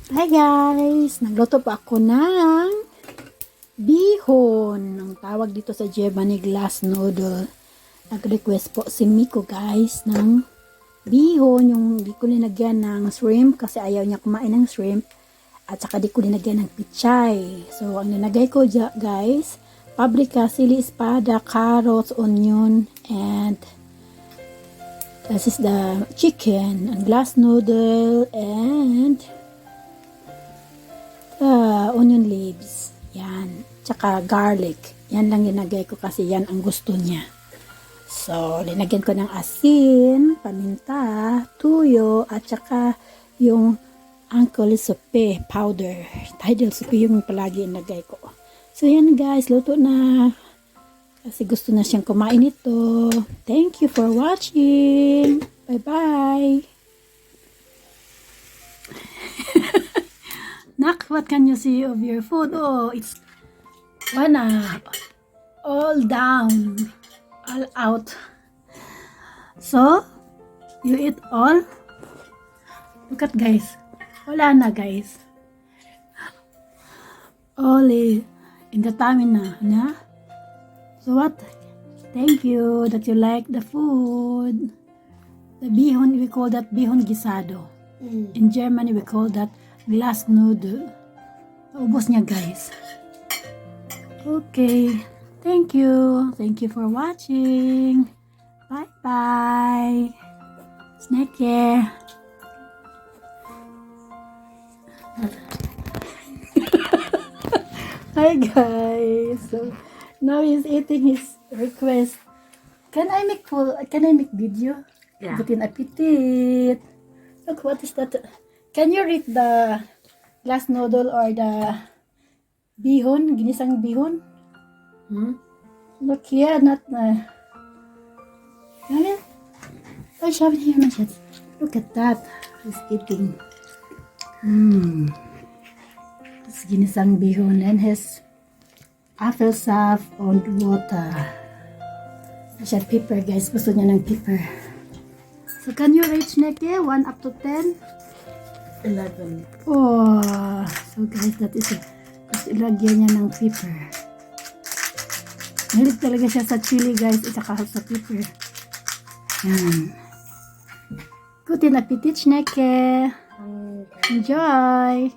Hi guys! Nagluto pa ako ng bihon. Ang tawag dito sa Germany, Glasnudeln. Nag-request po si Miko guys ng bihon. Yung di ko linagyan ng shrimp kasi ayaw niya kumain ng shrimp. At saka di ko linagyan ng pichay. So ang nilagay ko guys, paprika, sili espada, carrots, onion, and this is the chicken, and Glasnudeln, and onion leaves. Yan. Tsaka garlic. Yan lang linagay ko kasi yan ang gusto niya. So, linagyan ko ng asin, paminta, tuyo, at tsaka yung uncle supe powder. Tidal supe yung palagi inagay ko. So, yan guys. Luto na. Kasi gusto na siyang kumain ito. Thank you for watching. Bye-bye. Nak, what can you see of your food? Oh, it's one up, all down, all out. So, you eat all? Look at guys. Wala na guys. All in the tummy na. So what? Thank you that you like the food. The bihon, we call that bihon gisado. In Germany, we call that Glasnudeln. Ubos niya guys. Okay. Thank you. Thank you for watching. Bye bye. Snake. Hi guys. So now he's eating his request. Can I make video? Yeah. Butin appetit. Look, what is that? Can you read the Glasnudeln or the bihon, Guinisang Bihon? Look here, not I shove it here, my shit. Look at that. He's eating. It's Guinisang Bihon and his apple sauce on water. Siya pepper guys. Gusto niya ng pepper. So can you rate Snake 1 up to 10? 11. Oh, so guys, that is it. Tapos ilagyan niya ng pepper. Mahilig talaga siya sa chili guys, at saka sa pepper. Yan. Guten appetit, Snake. Enjoy!